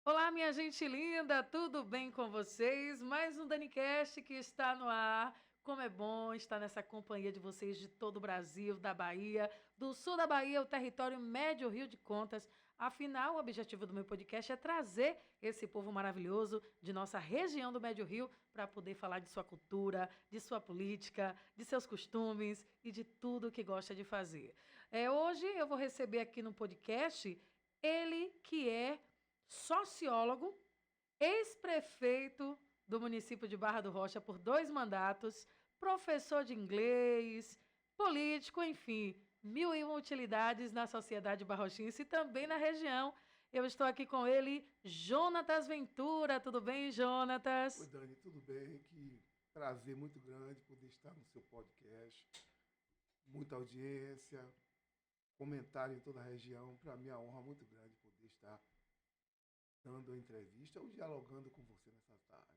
Olá, minha gente linda, tudo bem com vocês? Mais um DaniCast que está no ar. Como é bom estar nessa companhia de vocês de todo o Brasil, da Bahia, do sul da Bahia, o território médio Rio de Contas. Afinal, o objetivo do meu podcast é trazer esse povo maravilhoso de nossa região do Médio Rio para poder falar de sua cultura, de sua política, de seus costumes e de tudo que gosta de fazer. Hoje eu vou receber aqui no podcast ele que é sociólogo, ex-prefeito do município de Barra do Rocha por 2 mandatos, professor de inglês, político, enfim, mil e uma utilidades na sociedade barrochense e também na região. Eu estou aqui com ele, Jonatas Ventura. Tudo bem, Oi, Jonatas? Dani, tudo bem? Que prazer muito grande poder estar no seu podcast. Muita audiência, comentário em toda a região. Para mim é uma honra muito grande poder estar dando a entrevista ou dialogando com você nessa tarde.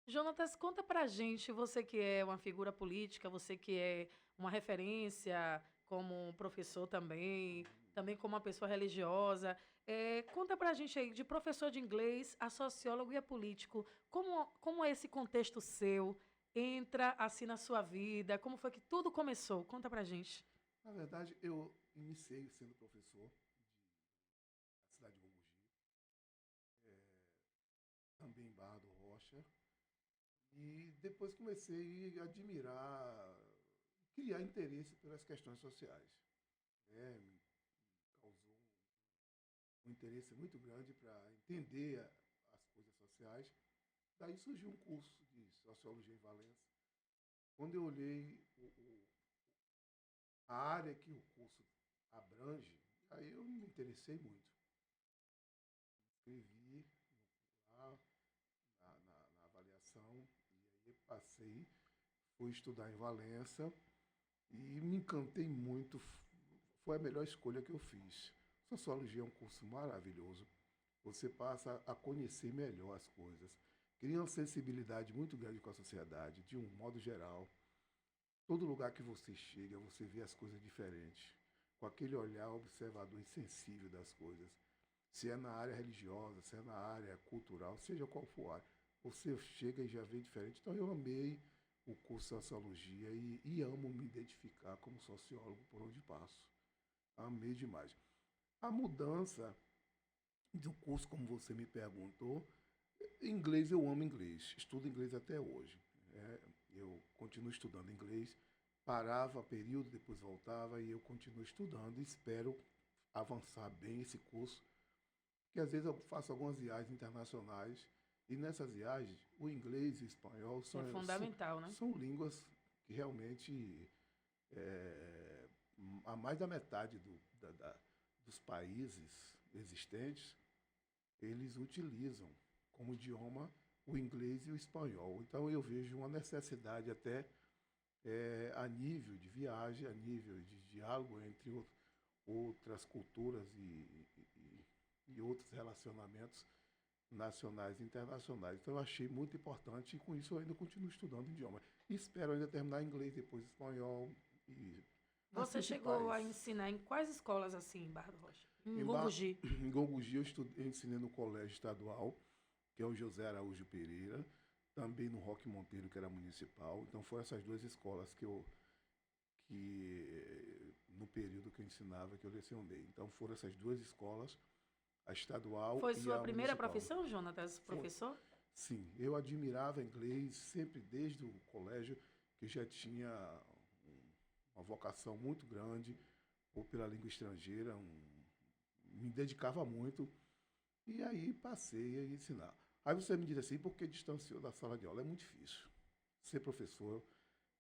Jonatas, conta pra gente, você que é uma figura política, você que é uma referência como um professor também, também como uma pessoa religiosa, conta pra gente aí, de professor de inglês a sociólogo e a político, como é esse contexto seu entra assim na sua vida, como foi que tudo começou? Conta pra gente. Na verdade, eu iniciei sendo professor da cidade de Mogi, também em Barra do Rocha, e depois comecei a admirar, criar interesse pelas questões sociais. Me causou um interesse muito grande para entender as coisas sociais. Daí surgiu um curso de Sociologia em Valença. Quando eu olhei a área que o curso abrange, aí eu me interessei muito. Escrevi lá na avaliação e aí passei, fui estudar em Valença e me encantei muito. Foi a melhor escolha que eu fiz. Sociologia é um curso maravilhoso. Você passa a conhecer melhor as coisas. Cria uma sensibilidade muito grande com a sociedade, de um modo geral. Todo lugar que você chega, você vê as coisas diferentes, com aquele olhar observador e sensível das coisas. Se é na área religiosa, se é na área cultural, seja qual for a área, você chega e já vê diferente. Então eu amei o curso de Sociologia e amo me identificar como sociólogo por onde passo. Amei demais. A mudança do curso, como você me perguntou, inglês eu amo inglês, estudo inglês até hoje. Eu continuo estudando inglês, parava período, depois voltava e eu continuo estudando e espero avançar bem esse curso, porque às vezes eu faço algumas viagens internacionais e nessas viagens o inglês e o espanhol É fundamental, né? são línguas que realmente a mais da metade dos países existentes eles utilizam como idioma o inglês e o espanhol. Então eu vejo uma necessidade até a nível de viagem, a nível de diálogo entre outras culturas e outros relacionamentos nacionais e internacionais. Então eu achei muito importante e com isso eu ainda continuo estudando idioma. E espero ainda terminar inglês, depois espanhol e as Você chegou a principais. ensinar em quais escolas assim em Barra do Rocha? Em Em, Gongogi. em Gongogi eu ensinei no colégio estadual, que é o José Araújo Pereira, também no Roque Monteiro, que era municipal. Então foram essas duas escolas que no período que eu ensinava, que eu lecionei. Então foram essas duas escolas, a estadual Foi e sua a primeira municipal. profissão, Jonatas, Foi, professor? sim, eu admirava inglês sempre desde o colégio, que já tinha uma vocação muito grande ou pela língua estrangeira, me dedicava muito e aí passei a ensinar. Aí você me diz assim, por que distanciou da sala de aula? É muito difícil. Ser professor,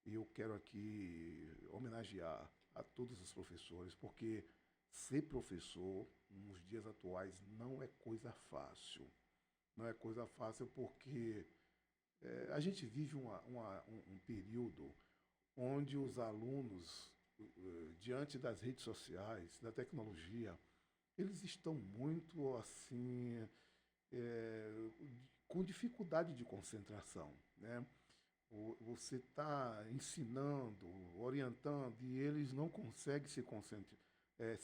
e eu quero aqui homenagear a todos os professores, porque ser professor, nos dias atuais, não é coisa fácil. Não é coisa fácil porque a gente vive um período onde os alunos, diante das redes sociais, da tecnologia, eles estão muito assim, é, com dificuldade de concentração, né? Você está ensinando, orientando e eles não conseguem se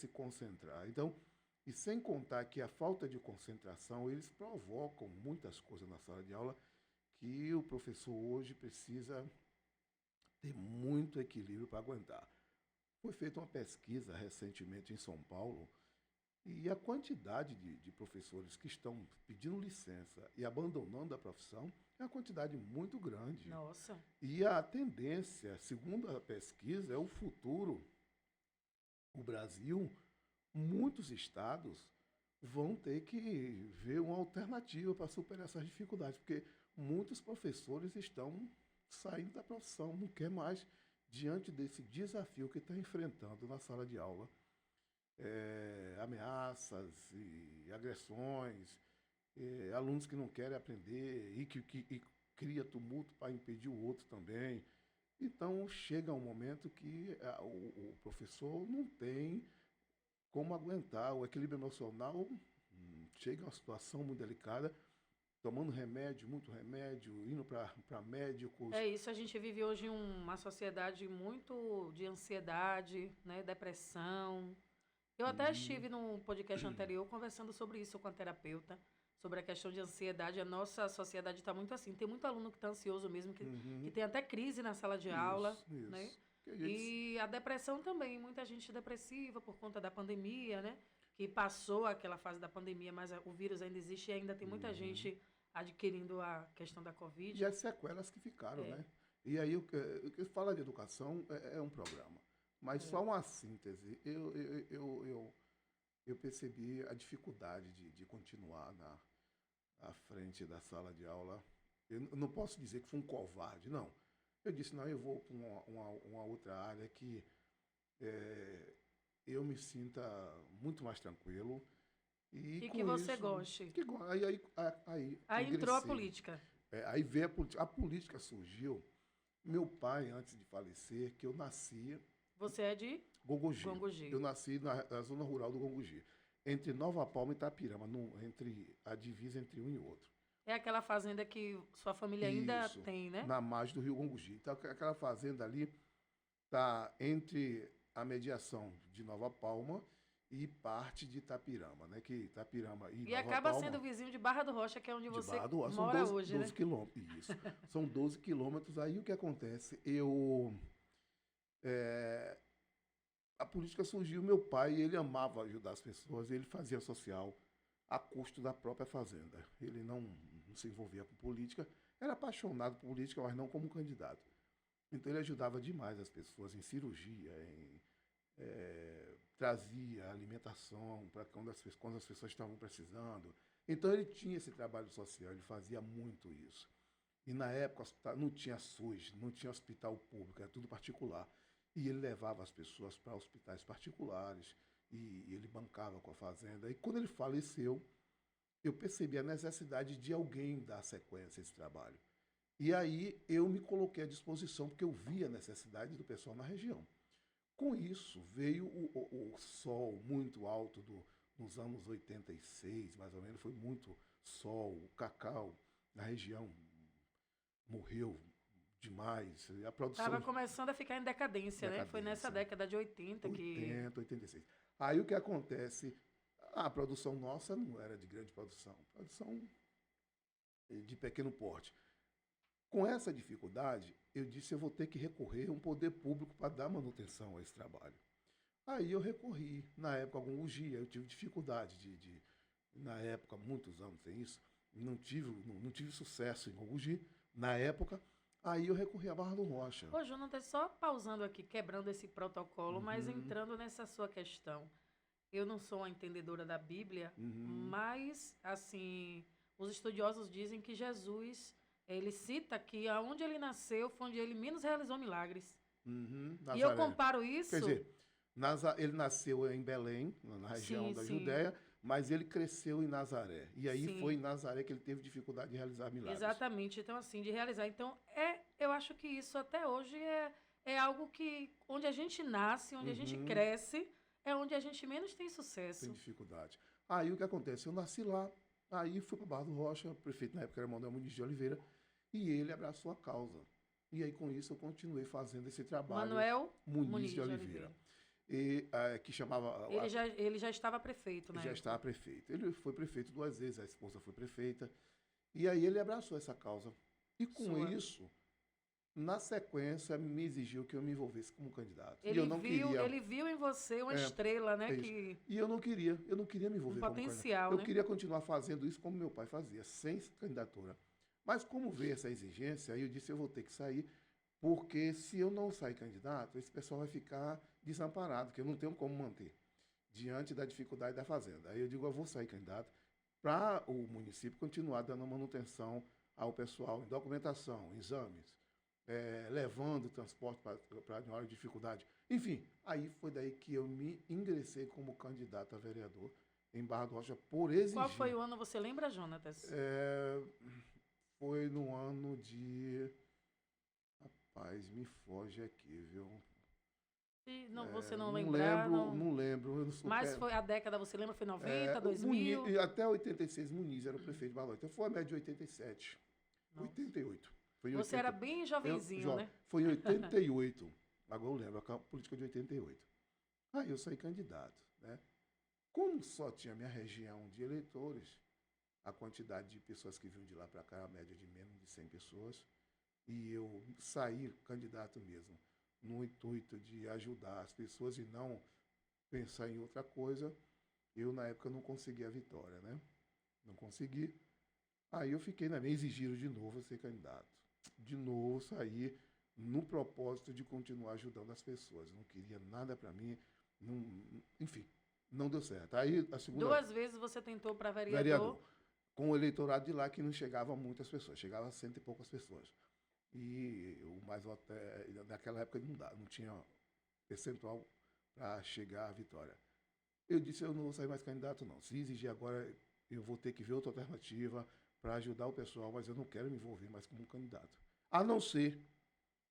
concentrar. Então, E sem contar que a falta de concentração, eles provocam muitas coisas na sala de aula que o professor hoje precisa ter muito equilíbrio para aguentar. Foi feita uma pesquisa recentemente em São Paulo e a quantidade de professores que estão pedindo licença e abandonando a profissão é uma quantidade muito grande. Nossa. E a tendência, segundo a pesquisa, é o futuro. O Brasil, muitos estados vão ter que ver uma alternativa para superar essas dificuldades, porque muitos professores estão saindo da profissão, não quer mais, diante desse desafio que está enfrentando na sala de aula. Ameaças e agressões, alunos que não querem aprender e cria tumulto para impedir o outro também. Então, chega um momento que o professor não tem como aguentar. O equilíbrio emocional chega a uma situação muito delicada, tomando remédio, muito remédio, indo para médicos. É isso, a gente vive hoje uma sociedade muito de ansiedade, né, depressão. Eu até estive num podcast anterior conversando sobre isso com a terapeuta, sobre a questão de ansiedade. A nossa sociedade está muito assim. Tem muito aluno que está ansioso mesmo, que tem até crise na sala de aula, Isso. né? Gente... E a depressão também, muita gente depressiva por conta da pandemia, né? Que passou aquela fase da pandemia, mas o vírus ainda existe e ainda tem muita gente adquirindo a questão da Covid. E as sequelas que ficaram, né? E aí, o que fala de educação é um programa. Mas só uma síntese. Eu percebi a dificuldade de continuar à frente da sala de aula. Eu não posso dizer que fui um covarde, não. Eu disse, não, eu vou para uma outra área que eu me sinta muito mais tranquilo. E que você goste. Aí entrou a política. Aí veio a política. A política surgiu. Meu pai, antes de falecer, que eu nascia... Você é de? Gongogi. Gongogi. Eu nasci na zona rural do Gongogi, entre Nova Palma e Itapirama, entre a divisa entre um e outro. É aquela fazenda que sua família ainda tem, né? Na margem do rio Gongogi. Então, aquela fazenda ali está entre a mediação de Nova Palma e parte de Itapirama, né? Que Itapirama e Nova acaba Palma, sendo vizinho de Barra do Rocha, que é onde você Rocha, mora 12, hoje, 12 né? quilômetros. Isso. São 12 quilômetros. Aí o que acontece? A política surgiu, meu pai, ele amava ajudar as pessoas, ele fazia social a custo da própria fazenda. Ele não se envolvia com política, era apaixonado por política, mas não como candidato. Então ele ajudava demais as pessoas em cirurgia, trazia alimentação para quando as pessoas estavam precisando. Então ele tinha esse trabalho social, ele fazia muito isso. E na época não tinha SUS, não tinha hospital público, era tudo particular. E ele levava as pessoas para hospitais particulares e ele bancava com a fazenda. E quando ele faleceu, eu percebi a necessidade de alguém dar sequência a esse trabalho. E aí eu me coloquei à disposição, porque eu vi a necessidade do pessoal na região. Com isso, veio o sol muito alto nos anos 86, mais ou menos, foi muito sol, o cacau na região morreu demais. A produção estava começando a ficar em decadência, né? Foi nessa década de 80 que... 86. Aí o que acontece? A produção nossa não era de grande produção de pequeno porte. Com essa dificuldade, eu disse, eu vou ter que recorrer a um poder público para dar manutenção a esse trabalho. Aí eu recorri, na época, algum dia, eu tive dificuldade na época, muitos anos tem isso, não tive sucesso em Gongogi, na época. Aí eu recorri à Barra do Rocha. Ô, Jonathan, só pausando aqui, quebrando esse protocolo, mas entrando nessa sua questão. Eu não sou uma entendedora da Bíblia, mas, assim, os estudiosos dizem que Jesus, ele cita que aonde ele nasceu foi onde ele menos realizou milagres. E eu comparo isso... Quer dizer, ele nasceu em Belém, na região da Judéia, mas ele cresceu em Nazaré. E aí foi em Nazaré que ele teve dificuldade de realizar milagres. Exatamente. Então, assim, de realizar. Então, eu acho que isso até hoje é algo que, onde a gente nasce, onde a gente cresce, é onde a gente menos tem sucesso. Tem dificuldade. Aí o que acontece? Eu nasci lá, aí fui para Barra do Rocha, o prefeito na época era Manuel Muniz de Oliveira, e ele abraçou a causa. E aí com isso eu continuei fazendo esse trabalho. Manuel Muniz de Oliveira. que chamava... Ele já estava prefeito, né? Já estava prefeito. Ele foi prefeito 2 vezes, a esposa foi prefeita. E aí ele abraçou essa causa. E com isso, na sequência, me exigiu que eu me envolvesse como candidato. E eu não queria. Ele viu em você uma estrela, né? E eu não queria me envolver como potencial, candidato. né? Eu queria continuar fazendo isso como meu pai fazia, sem candidatura. Mas como veio essa exigência, aí eu disse, eu vou ter que sair, porque se eu não sair candidato, esse pessoal vai ficar desamparado, que eu não tenho como manter, diante da dificuldade da fazenda. Aí eu digo, eu vou sair candidato para o município continuar dando manutenção ao pessoal em documentação, exames, levando transporte para maior dificuldade. Enfim, aí foi daí que eu me ingressei como candidato a vereador em Barra do Rocha por exigir. Qual foi o ano, você lembra, Jonatas? Foi no ano de... Rapaz, me foge aqui, viu? Não, você não lembrar, não lembro. Eu não sou Mas foi a década, você lembra? Foi 90, 2000? Muniz, até 86, Muniz era o prefeito de Barra do Rocha. Então foi a média de 87. Nossa. 88. Você era bem jovenzinho, né? Foi em 88. Agora eu lembro, a política de 88. Aí eu saí candidato, né? Como só tinha minha região de eleitores, a quantidade de pessoas que vinham de lá para cá era a média de menos de 100 pessoas, e eu saí candidato mesmo, no intuito de ajudar as pessoas e não pensar em outra coisa, eu na época não consegui a vitória, né? Não consegui. Aí eu fiquei na minha, exigiram de novo a ser candidato. De novo saí no propósito de continuar ajudando as pessoas. Não queria nada para mim, enfim, não deu certo. Aí a segunda 2 vezes você tentou para vereador. Com o eleitorado de lá que não chegava muitas pessoas, chegava a 100 e poucas pessoas. E o mais naquela época não tinha percentual para chegar à vitória. Eu disse, eu não vou sair mais candidato, não. Se exigir agora, eu vou ter que ver outra alternativa para ajudar o pessoal, mas eu não quero me envolver mais como candidato. A não ser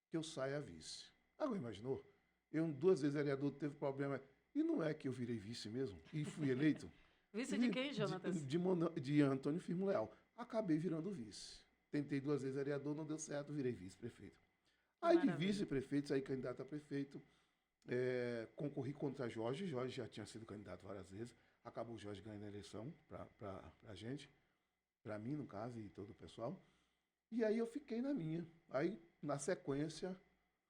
que eu saia vice. Agora, imaginou? Eu 2 vezes vereador, teve problema. E não é que eu virei vice mesmo? E fui eleito? Vice de quem, Jonatas? De Antônio Firmo Leal. Acabei virando vice. Tentei 2 vezes vereador, não deu certo, virei vice-prefeito. Aí de vice-prefeito, saí candidato a prefeito, concorri contra Jorge. Jorge já tinha sido candidato várias vezes. Acabou o Jorge ganhando a eleição para a gente, para mim, no caso, e todo o pessoal. E aí eu fiquei na minha. Aí, na sequência,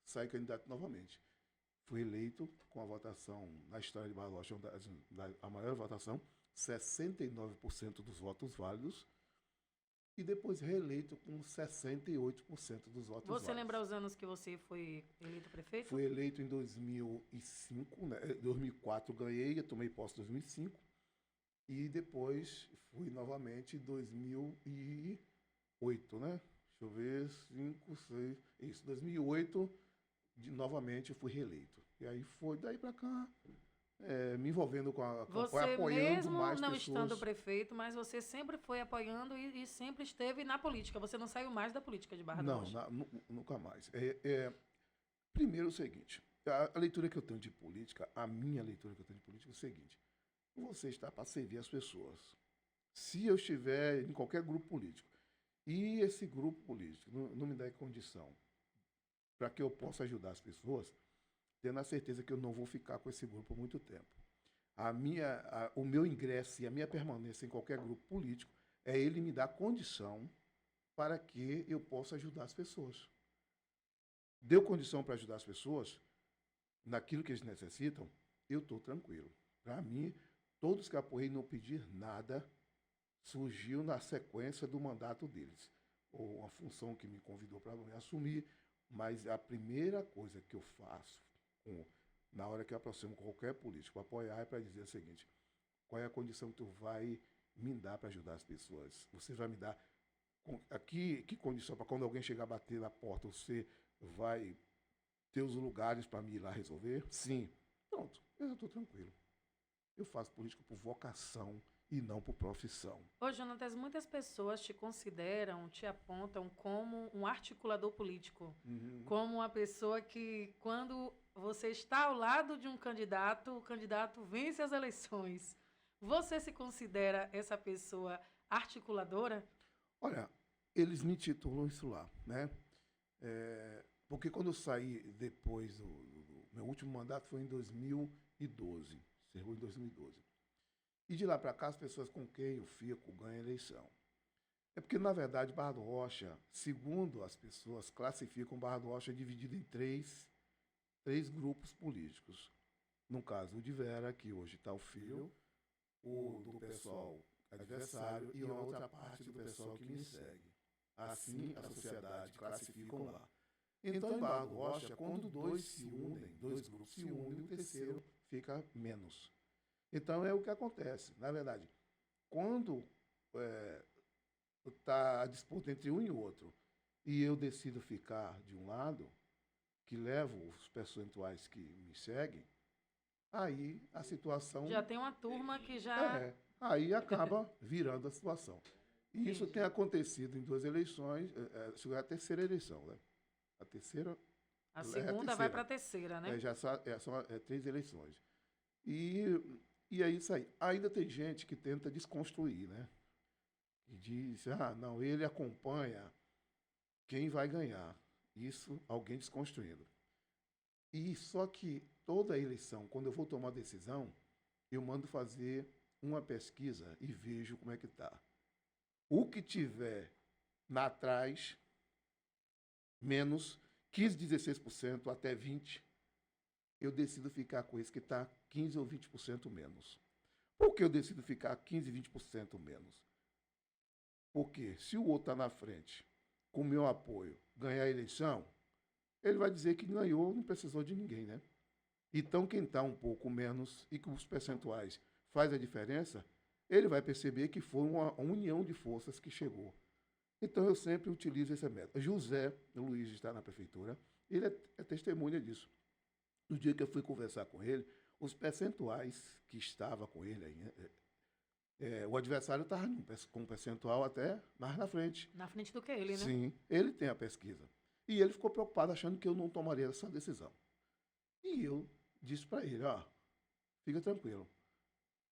saí candidato novamente. Fui eleito com a votação, na história de Barra do Rocha, a maior votação, 69% dos votos válidos, e depois reeleito com 68% dos votos válidos. Você lembra os anos que você foi eleito prefeito? Fui eleito em 2005, né? 2004 ganhei, eu tomei posse em 2005, e depois fui novamente em 2008, né? Deixa eu ver, 5, 6, isso, 2008, novamente fui reeleito. E aí foi daí para cá, me envolvendo com a campanha, apoiando mais pessoas. Você mesmo não estando prefeito, mas você sempre foi apoiando e sempre esteve na política. Você não saiu mais da política de Barra do Rocha? Não, nunca mais. Primeiro o seguinte, a leitura que eu tenho de política, a minha leitura que eu tenho de política é o seguinte: você está para servir as pessoas. Se eu estiver em qualquer grupo político e esse grupo político não me der condição para que eu possa ajudar as pessoas, tendo a certeza que eu não vou ficar com esse grupo por muito tempo. O meu ingresso e a minha permanência em qualquer grupo político é ele me dar condição para que eu possa ajudar as pessoas. Deu condição para ajudar as pessoas naquilo que eles necessitam, eu estou tranquilo. Para mim, todos que apoiei não pedir nada, surgiu na sequência do mandato deles. Ou uma função que me convidou para me assumir, mas a primeira coisa que eu faço na hora que eu aproximo qualquer político para apoiar é para dizer o seguinte: qual é a condição que tu vai me dar para ajudar as pessoas? Você vai me dar que condição para quando alguém chegar a bater na porta, você vai ter os lugares para me ir lá resolver? Sim. Pronto, eu já estou tranquilo. Eu faço política por vocação e não por profissão. Ô, Jonatas, muitas pessoas te consideram, te apontam como um articulador político, como uma pessoa que, quando você está ao lado de um candidato, o candidato vence as eleições. Você se considera essa pessoa articuladora? Olha, eles me titulam isso lá, né? Porque quando eu saí depois Meu último mandato foi em 2012. Encerrou em 2012. E de lá para cá, as pessoas com quem eu fico ganham a eleição. É porque, na verdade, Barra do Rocha, segundo as pessoas, classificam Barra do Rocha dividido em três grupos políticos. No caso, o de Vera, que hoje está o filho, o do pessoal adversário e a outra parte do pessoal que me segue. Assim, a sociedade classificam lá. Então, em Barra do Rocha, quando dois grupos se unem, o terceiro fica menos. Então, é o que acontece. Na verdade, quando está a disputa entre um e outro, e eu decido ficar de um lado, que levo os percentuais que me seguem, aí a situação... Já tem uma turma que já... aí acaba virando a situação. E isso Entendi. tem acontecido em 2 eleições, é a terceira eleição, né? A terceira... A segunda vai para a terceira, né? Já são 3 eleições. E é isso aí. Ainda tem gente que tenta desconstruir, né? E diz, não, ele acompanha quem vai ganhar. Isso, alguém desconstruindo. E só que toda eleição, quando eu vou tomar uma decisão, eu mando fazer uma pesquisa e vejo como é que está. O que tiver na atrás, menos 15%, 16% até 20%, eu decido ficar com esse que está 15% ou 20% menos. Por que eu decido ficar 15%, 20% menos? Porque se o outro está na frente, com o meu apoio, ganhar a eleição, ele vai dizer que ganhou, não precisou de ninguém, né? Então, quem está um pouco menos e que os percentuais faz a diferença, ele vai perceber que foi uma união de forças que chegou. Então, eu sempre utilizo esse método. José Luiz está na prefeitura, ele é testemunha disso. No dia que eu fui conversar com ele, os percentuais que estava com ele aí, o adversário estava com um percentual até mais na frente. Na frente do que ele, né? Sim, ele tem a pesquisa. E ele ficou preocupado, achando que eu não tomaria essa decisão. E eu disse para ele, fica tranquilo.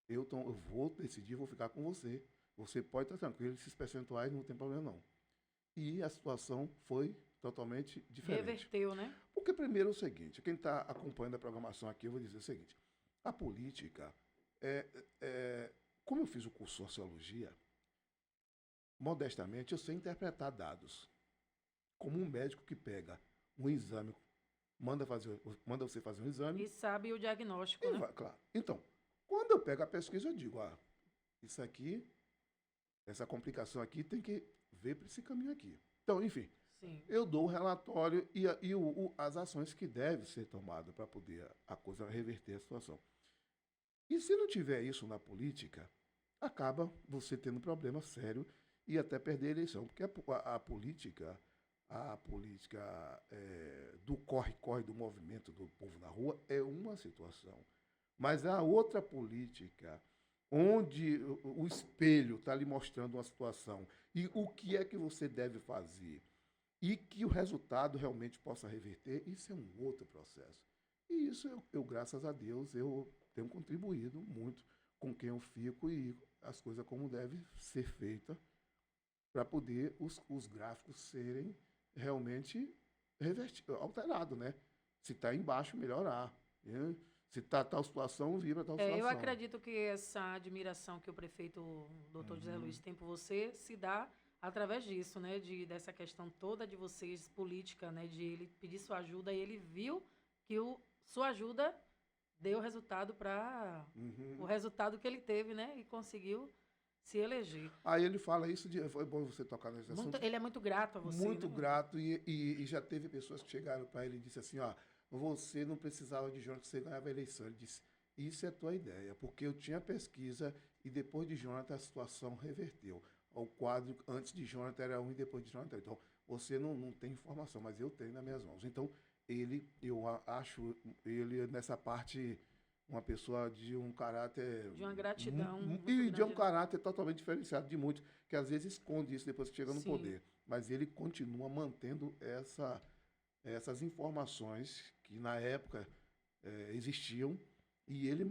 Eu vou decidir, vou ficar com você. Você pode estar tranquilo, esses percentuais não tem problema não. E a situação foi totalmente diferente. Reverteu, né? Porque primeiro é o seguinte, quem está acompanhando a programação aqui, eu vou dizer o seguinte, a política, como eu fiz o curso de Sociologia, modestamente eu sei interpretar dados. Como um médico que pega um exame, manda você fazer um exame. E sabe o diagnóstico, né? Claro. Então, quando eu pego a pesquisa, eu digo, isso aqui, essa complicação aqui tem que ver para esse caminho aqui. Então, enfim, Sim. eu dou o relatório e as ações que devem ser tomadas para poder a coisa reverter a situação. E se não tiver isso na política, acaba você tendo um problema sério e até perder a eleição. Porque a política do corre-corre do movimento do povo na rua é uma situação. Mas a outra política, onde o espelho está lhe mostrando uma situação e o que é que você deve fazer e que o resultado realmente possa reverter, isso é um outro processo. E isso, graças a Deus, eu tenho contribuído muito com quem eu fico e as coisas como devem ser feitas para poder os gráficos serem realmente alterados, né? Se está embaixo, melhorar. Né? Se está tal situação, vira tal situação. Eu acredito que essa admiração que o prefeito Dr. José Luiz tem por você se dá através disso, né? Dessa questão toda de vocês, política, né? De ele pedir sua ajuda e ele viu que sua ajuda deu resultado para o resultado que ele teve, né? E conseguiu se eleger. Aí ele fala isso, foi bom você tocar nesse assunto. Ele é muito grato a você. Muito né? grato, e já teve pessoas que chegaram para ele e disse assim, você não precisava de Jonathan, você ganhava a eleição. Ele disse, isso é a tua ideia, porque eu tinha pesquisa e depois de Jonathan a situação reverteu. O quadro antes de Jonathan era um e depois de Jonathan. Então, você não tem informação, mas eu tenho nas minhas mãos. Então, eu acho ele nessa parte uma pessoa de um caráter... De uma gratidão. E de um caráter totalmente diferenciado de muitos, que às vezes esconde isso depois que chega no poder. Mas ele continua mantendo essas informações que na época existiam, e ele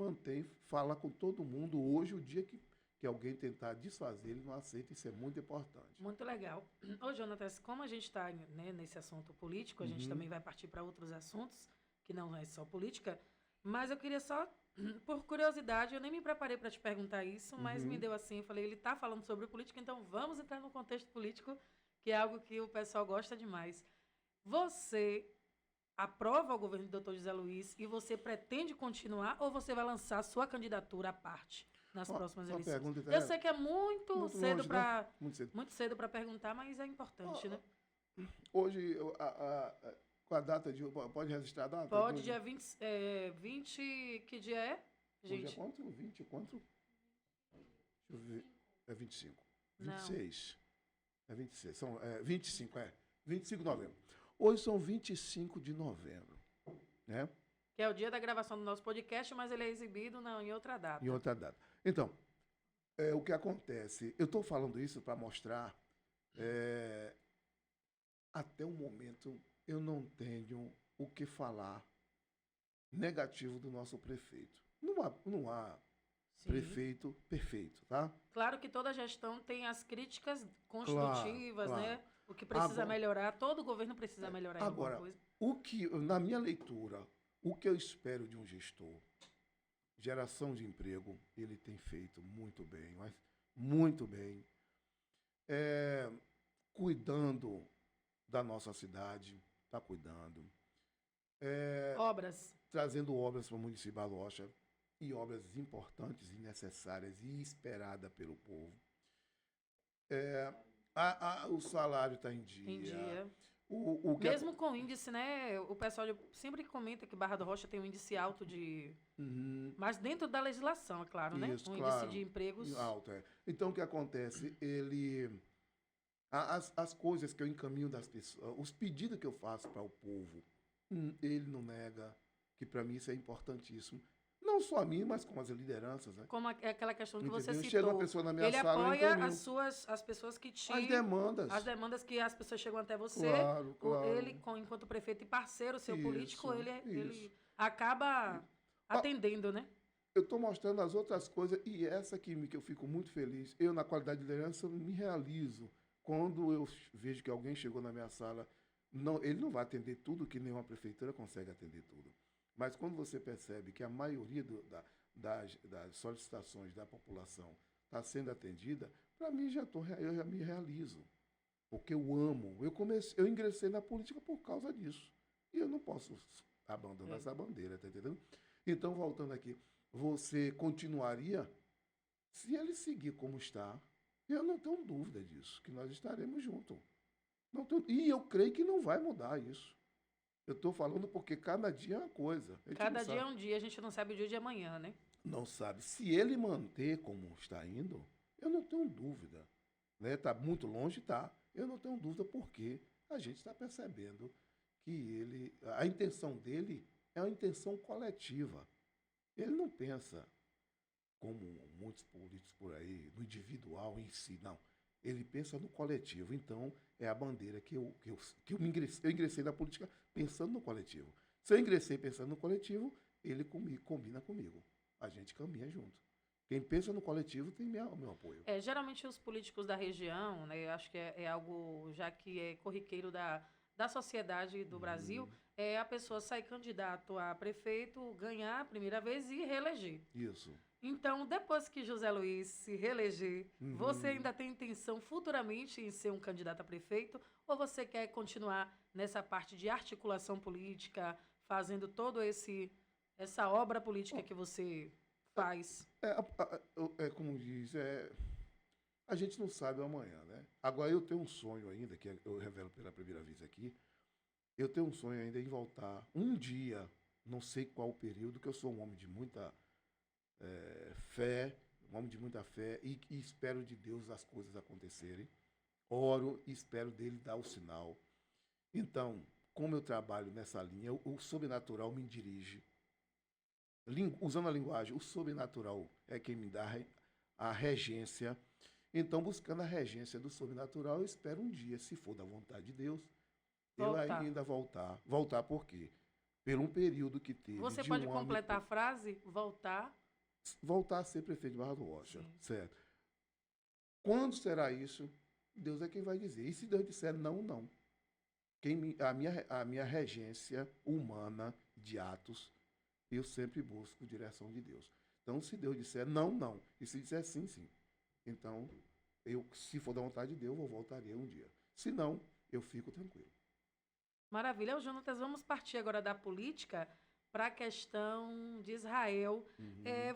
fala com todo mundo. Hoje, o dia que alguém tentar desfazer, ele não aceita, isso é muito importante. Muito legal. Ô, Jonatas, como a gente está, né, nesse assunto político, a gente também vai partir para outros assuntos que não é só política, mas eu queria só, por curiosidade, eu nem me preparei para te perguntar isso, mas me deu assim, eu falei, ele está falando sobre política, então vamos entrar no contexto político, que é algo que o pessoal gosta demais. Você aprova o governo do doutor José Luiz e você pretende continuar ou você vai lançar sua candidatura à parte nas próximas eleições? Pergunta Eu sei que é muito cedo longe, para né? Muito cedo para perguntar, mas é importante, né? Hoje, com a data de... Pode registrar a data? Pode, dia 20, que dia é, Hoje é gente? quanto? 20? Quanto? Deixa eu ver. É 25. Não. 26. É 26. São 25, 25 de novembro. Hoje são 25 de novembro, né? Que é o dia da gravação do nosso podcast, mas ele é exibido em outra data. Em outra data. Então, o que acontece? Eu estou falando isso para mostrar, até o momento, eu não tenho o que falar negativo do nosso prefeito. Não há Sim. prefeito perfeito, tá? Claro que toda gestão tem as críticas construtivas, Claro. né? O que precisa melhorar, todo governo precisa melhorar em alguma Agora, coisa. Na minha leitura, o que eu espero de um gestor, geração de emprego, ele tem feito muito bem, mas muito bem. Cuidando da nossa cidade, está cuidando. Obras. Trazendo obras para o município de Balocha, e obras importantes e necessárias e esperadas pelo povo. O salário está em dia. Em dia. Que mesmo com índice, né? O pessoal sempre comenta que Barra do Rocha tem um índice alto de... Mas dentro da legislação, é claro, né? Isso, Índice de empregos... Alto, Então, o que acontece? As coisas que eu encaminho das pessoas, os pedidos que eu faço para o povo, ele não nega, que para mim isso é importantíssimo. Não só a mim, mas com as lideranças, né? Como aquela questão que você citou. Chega uma pessoa na minha ele sala, apoia as pessoas que te... As demandas que as pessoas chegam até você. Claro. Ele, enquanto prefeito e parceiro, seu político, ele isso. acaba atendendo, né? Eu estou mostrando as outras coisas, e essa que eu fico muito feliz. Eu, na qualidade de liderança, me realizo. Quando eu vejo que alguém chegou na minha sala, ele não vai atender tudo, que nenhuma prefeitura consegue atender tudo. Mas quando você percebe que a maioria das solicitações da população está sendo atendida, para mim eu já me realizo. Porque eu amo. Eu ingressei na política por causa disso. E eu não posso abandonar essa bandeira, tá entendendo? Então, voltando aqui, você continuaria? Se ele seguir como está, eu não tenho dúvida disso, que nós estaremos juntos. E eu creio que não vai mudar isso. Eu estou falando porque cada dia é uma coisa. Cada dia é um dia, a gente não sabe o dia de amanhã, né? Não sabe. Se ele manter como está indo, eu não tenho dúvida. Está muito longe, tá. Eu não tenho dúvida porque a gente está percebendo que a intenção dele é uma intenção coletiva. Ele não pensa como muitos políticos por aí, no individual em si, não. Ele pensa no coletivo. Então, é a bandeira que eu ingressei na política pensando no coletivo. Se eu ingressei pensando no coletivo, ele combina comigo. A gente caminha junto. Quem pensa no coletivo tem meu apoio. Geralmente os políticos da região, né, eu acho que é algo já que é corriqueiro da sociedade do Brasil, a pessoa sair candidato a prefeito, ganhar a primeira vez e reeleger. Isso. Então, depois que José Luiz se reeleger, você ainda tem intenção futuramente em ser um candidato a prefeito? Ou você quer continuar nessa parte de articulação política, fazendo toda essa obra política que você faz? Como diz, a gente não sabe o amanhã, né? Agora, eu tenho um sonho ainda, que eu revelo pela primeira vez aqui, eu tenho um sonho ainda em voltar um dia, não sei qual período, que eu sou um homem de muita... fé, um homem de muita fé, e espero de Deus as coisas acontecerem. Oro e espero dele dar o sinal. Então, como eu trabalho nessa linha, o sobrenatural me dirige. Usando a linguagem, o sobrenatural é quem me dá a regência. Então, buscando a regência do sobrenatural, eu espero um dia, se for da vontade de Deus, eu ainda voltar. Voltar por quê? Por um período que teve. Você pode completar a frase? Voltar a ser prefeito de Barra do Rocha, certo? Quando será isso? Deus é quem vai dizer. E se Deus disser não, não. A minha regência humana de Atos, eu sempre busco direção de Deus. Então, se Deus disser não, não. E se disser sim, sim. Então, se for da vontade de Deus, eu voltaria um dia. Se não, eu fico tranquilo. Maravilha. Ô, Jonatas, vamos partir agora da política para a questão de Israel.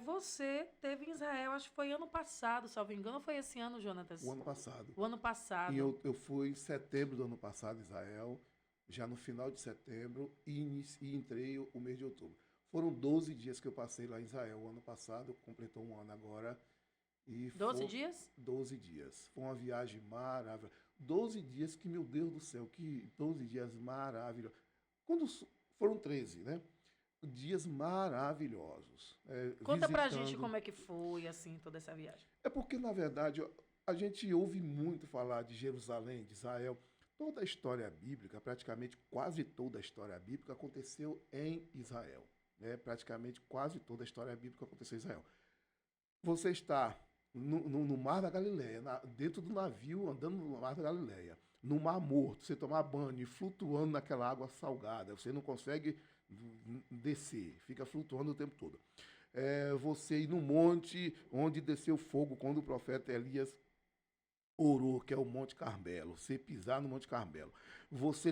Você teve em Israel, acho que foi ano passado, salvo engano, ou foi esse ano, Jonatas? O ano passado. O ano passado. E eu fui em setembro do ano passado em Israel, já no final de setembro, e entrei o mês de outubro. Foram 12 dias que eu passei lá em Israel o ano passado, completou um ano agora. E 12 dias? 12 dias. Foi uma viagem maravilhosa. 12 dias que, meu Deus do céu, que 12 dias maravilhosos. Foram 13, né? Dias maravilhosos. Conta pra gente como é que foi, assim, toda essa viagem. É porque, na verdade, a gente ouve muito falar de Jerusalém, de Israel. Toda a história bíblica, praticamente quase toda a história bíblica aconteceu em Israel. Né? Praticamente quase toda a história bíblica aconteceu em Israel. Você está no Mar da Galileia, dentro do navio, andando no Mar da Galileia, no Mar Morto, você tomar banho e flutuando naquela água salgada, você não consegue descer, fica flutuando o tempo todo. Você ir no monte onde desceu fogo quando o profeta Elias orou, que é o Monte Carmelo, você pisar no Monte Carmelo. Você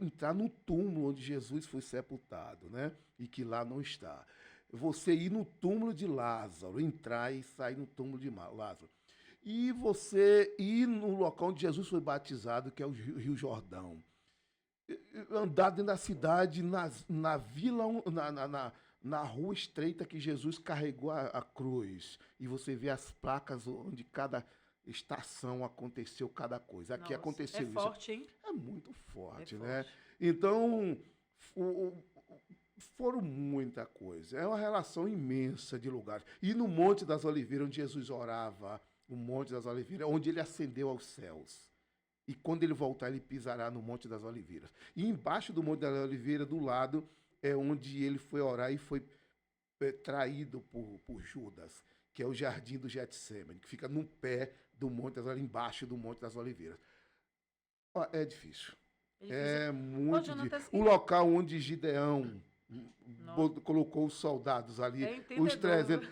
entrar no túmulo onde Jesus foi sepultado, né? E que lá não está. Você ir no túmulo de Lázaro, entrar e sair no túmulo de Lázaro. E você ir no local onde Jesus foi batizado, que é o Rio Jordão. Andar dentro da cidade, na vila, na rua estreita que Jesus carregou a cruz. E você vê as placas onde cada estação aconteceu cada coisa. Aqui aconteceu isso. É forte, hein? É muito forte, né? Então, foram muita coisa. É uma relação imensa de lugares. E no Monte das Oliveiras, onde Jesus orava, o Monte das Oliveiras, onde ele ascendeu aos céus. E quando ele voltar, ele pisará no Monte das Oliveiras. E embaixo do Monte das Oliveiras, do lado, é onde ele foi orar e foi traído por Judas, que é o Jardim do Getsemane, que fica no pé do Monte das Oliveiras, embaixo do Monte das Oliveiras. É difícil. É muito difícil. O local onde Gideão colocou os soldados ali, os 300,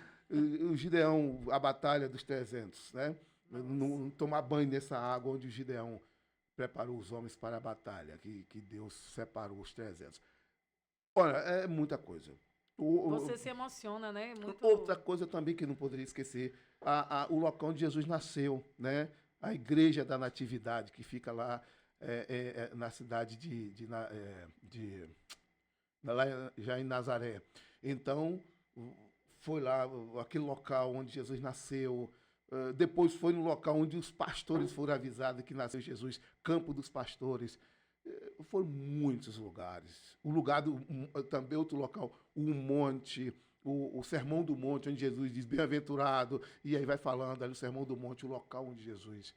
o Gideão, a batalha dos 300, né? Não tomar banho nessa água onde o Gideão preparou os homens para a batalha, que Deus separou os 300. Olha, é muita coisa. Você se emociona, né? Outra coisa também que não poderia esquecer, o local onde Jesus nasceu, né? A Igreja da Natividade, que fica lá na cidade lá já em Nazaré. Então, foi lá, aquele local onde Jesus nasceu. Depois foi no local onde os pastores foram avisados que nasceu Jesus, Campo dos Pastores. Foram muitos lugares. Também outro local, o monte, o Sermão do Monte, onde Jesus diz, bem-aventurado, e aí vai falando ali o Sermão do Monte, o local onde Jesus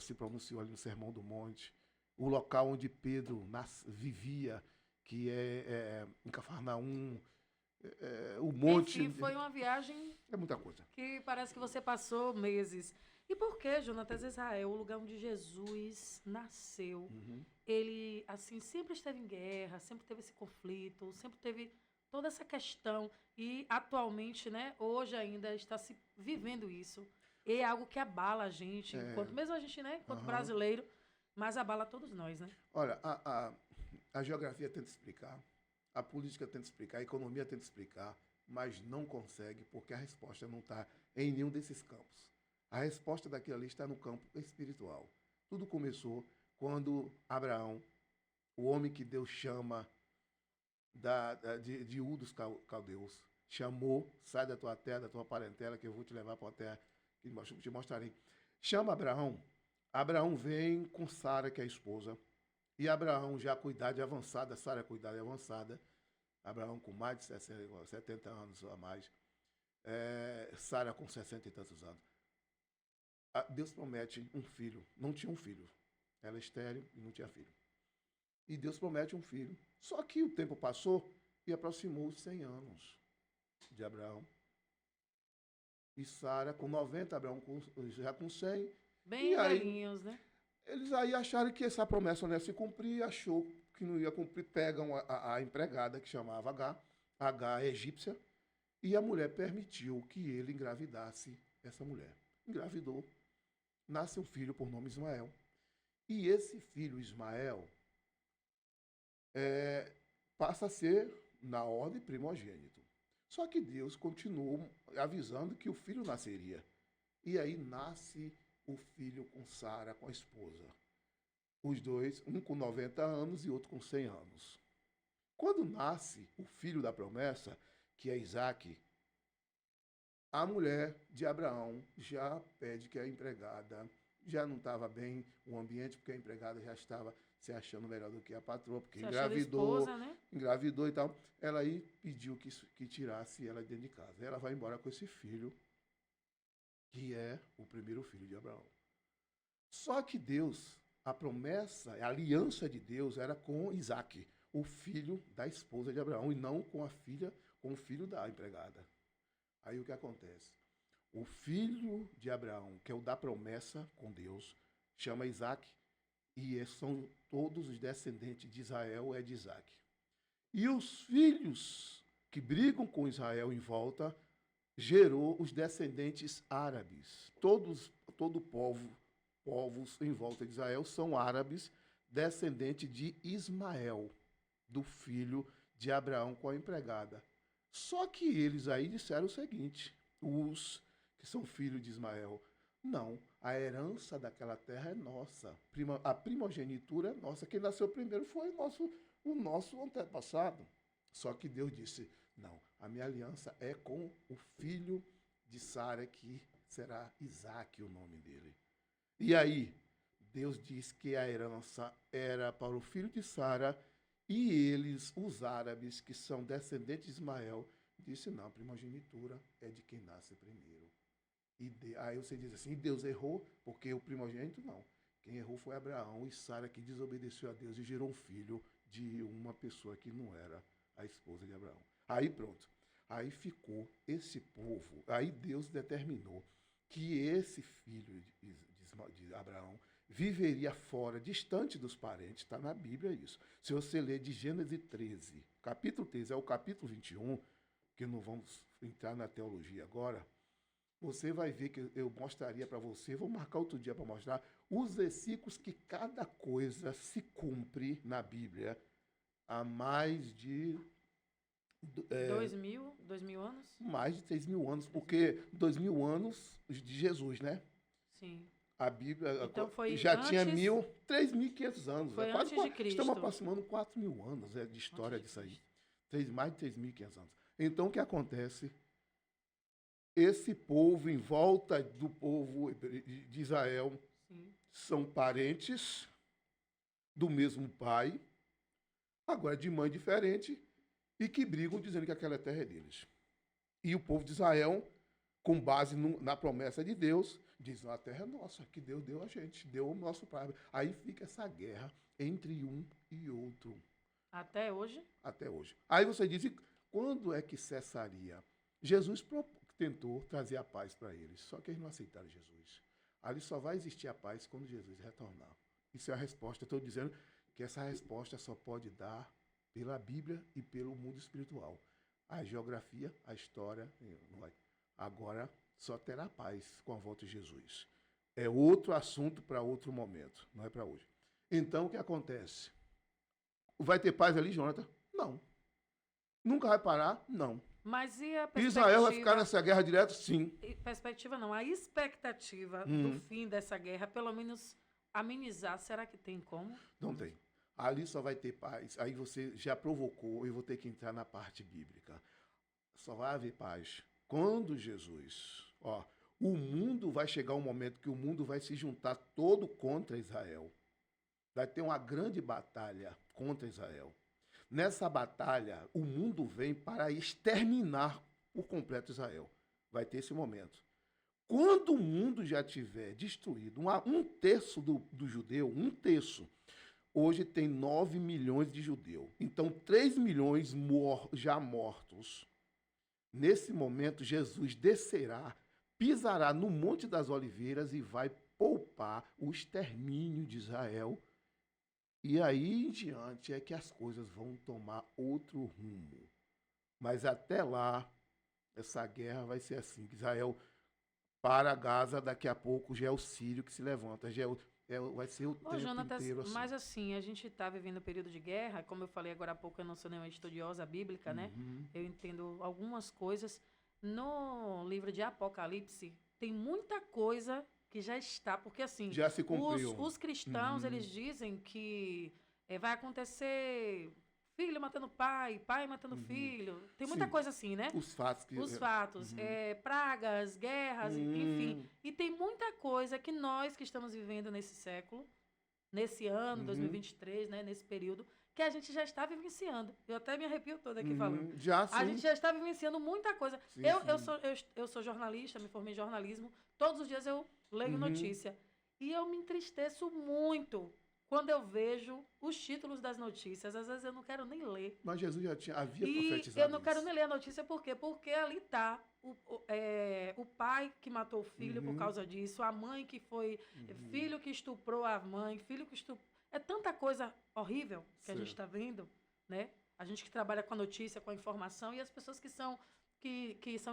se pronunciou ali no Sermão do Monte, o local onde Pedro vivia, que é em Cafarnaum, o monte... Enfim, foi uma viagem... É muita coisa. Que parece que você passou meses. E por que, Jonatas, Israel, o lugar onde Jesus nasceu, ele, assim, sempre esteve em guerra, sempre teve esse conflito, sempre teve toda essa questão. E, atualmente, né, hoje ainda está se vivendo isso. E é algo que abala a gente, mesmo a gente, né, enquanto brasileiro, mas abala todos nós, né? Olha, a geografia tenta explicar, a política tenta explicar, a economia tenta explicar, mas não consegue, porque a resposta não está em nenhum desses campos. A resposta daquilo ali está no campo espiritual. Tudo começou quando Abraão, o homem que Deus chama de Ur dos Caldeus, chamou, sai da tua terra, da tua parentela, que eu vou te levar para a terra que te mostrarei. Chama Abraão. Abraão vem com Sara, que é a esposa, e Abraão já com idade avançada, Sara com idade avançada, Abraão com mais de 70 anos a mais, Sara com 60 e tantos anos. Deus promete um filho. Não tinha um filho. Ela é estéril e não tinha filho. E Deus promete um filho. Só que o tempo passou e aproximou os 100 anos de Abraão. E Sara com 90, Abraão já com 100. Bem velhinhos, né? Eles aí acharam que essa promessa não ia se cumprir, achou não ia cumprir, pegam a empregada, que chamava H é egípcia, e a mulher permitiu que ele engravidasse essa mulher. Engravidou, nasce um filho por nome Ismael. E esse filho Ismael passa a ser, na ordem, primogênito. Só que Deus continuou avisando que o filho nasceria. E aí nasce o filho com Sara, com a esposa. Os dois, um com 90 anos e outro com 100 anos. Quando nasce o filho da promessa, que é Isaque, a mulher de Abraão já pede que a empregada já não estava bem o ambiente, porque a empregada já estava se achando melhor do que a patroa, porque engravidou, esposa, né? Engravidou e tal. Ela aí pediu que tirasse ela de dentro de casa. Ela vai embora com esse filho, que é o primeiro filho de Abraão. Só que Deus, a promessa, a aliança de Deus era com Isaque, o filho da esposa de Abraão, e não com com o filho da empregada. Aí o que acontece? O filho de Abraão, que é o da promessa com Deus, chama Isaque, e são todos os descendentes de Israel, é de Isaque. E os filhos que brigam com Israel em volta, gerou os descendentes árabes. Todo povos em volta de Israel são árabes, descendentes de Ismael, do filho de Abraão com a empregada. Só que eles aí disseram o seguinte, os que são filhos de Ismael, não, a herança daquela terra é nossa, a primogenitura é nossa, quem nasceu primeiro foi o nosso antepassado. Só que Deus disse, não, a minha aliança é com o filho de Sara, que será Isaque o nome dele. E aí, Deus diz que a herança era para o filho de Sara, e eles, os árabes, que são descendentes de Ismael, disse, não, a primogenitura é de quem nasce primeiro. Aí você diz assim, Deus errou, porque o primogênito não. Quem errou foi Abraão e Sara, que desobedeceu a Deus e gerou um filho de uma pessoa que não era a esposa de Abraão. Aí pronto. Aí ficou esse povo. Aí Deus determinou que esse filho de Abraão viveria fora, distante dos parentes. Está na Bíblia isso. Se você ler de Gênesis 13, capítulo 13 é o capítulo 21, que não vamos entrar na teologia agora, você vai ver que eu mostraria para você, vou marcar outro dia para mostrar, os versículos que cada coisa se cumpre na Bíblia há mais de... 2.000 anos? Mais de 3.000 anos, porque 2.000 anos de Jesus, né? Sim. A Bíblia então foi já antes, tinha 3.500 anos. Foi quase, antes de Cristo. Estamos aproximando 4.000 anos de história disso aí. Mais de 3.500 anos. Então, o que acontece? Esse povo, em volta do povo de Israel, sim, são parentes do mesmo pai, agora de mãe diferente, e que brigam dizendo que aquela terra é deles. E o povo de Israel, com base na promessa de Deus, diz, a terra é nossa, que Deus deu a gente, deu o nosso pai. Aí fica essa guerra entre um e outro. Até hoje? Até hoje. Aí você diz, quando é que cessaria? Jesus tentou trazer a paz para eles, só que eles não aceitaram Jesus. Ali só vai existir a paz quando Jesus retornar. Isso é a resposta. Estou dizendo que essa resposta só pode dar pela Bíblia e pelo mundo espiritual. A geografia, a história, não vai. Agora só terá paz com a volta de Jesus. É outro assunto para outro momento, não é para hoje. Então, o que acontece? Vai ter paz ali, Jonathan? Não. Nunca vai parar? Não. Mas e a perspectiva... Israel vai ficar nessa guerra direto? Sim. Perspectiva não, a expectativa do fim dessa guerra, pelo menos amenizar, será que tem como? Não tem. Ali só vai ter paz. Aí você já provocou, eu vou ter que entrar na parte bíblica. Só vai haver paz quando Jesus... o mundo vai chegar um momento que o mundo vai se juntar todo contra Israel. Vai ter uma grande batalha contra Israel. Nessa batalha, o mundo vem para exterminar por completo Israel. Vai ter esse momento. Quando o mundo já tiver destruído, um terço do judeu, um terço, hoje tem 9 milhões de judeus. Então, 3 milhões já mortos. Nesse momento, Jesus descerá, pisará no Monte das Oliveiras e vai poupar o extermínio de Israel E aí em diante é que as coisas vão tomar outro rumo. Mas até lá, essa guerra vai ser assim, que Israel para Gaza, daqui a pouco já é o Sírio que se levanta, vai ser o Ô, tempo Jonatas, inteiro assim. mas assim, a gente está vivendo um período de guerra, como eu falei agora há pouco, eu não sou nenhuma estudiosa bíblica, né? Uhum. Eu entendo algumas coisas. No livro de Apocalipse, tem muita coisa que já está, porque assim, Já se os, cumpriu. os cristãos, Uhum. eles dizem que vai acontecer filho matando pai, pai matando Uhum. filho. Tem muita Sim, coisa assim, né? os fatos que. Os fatos, Uhum. pragas, guerras, enfim. Uhum. E tem muita coisa que nós que estamos vivendo nesse século, nesse ano, Uhum. 2023, né, nesse período, que a gente já está vivenciando. Eu até me arrepio toda aqui falando. Uhum. Já A gente sim. já está vivenciando muita coisa. Sim, Eu, sim. sou, eu sou jornalista, me formei em jornalismo. Todos os dias eu leio Uhum. notícia. E eu me entristeço muito quando eu vejo os títulos das notícias. Às vezes eu não quero nem ler. Mas Jesus havia E eu profetizado não quero isso. nem ler a notícia, por quê? Porque ali está o pai que matou o filho por Uhum. causa disso, a mãe que foi, Uhum. filho que estuprou a mãe, filho que estuprou. É tanta coisa horrível que a gente Certo. está vendo, né? A gente que trabalha com a notícia, com a informação, e as pessoas que são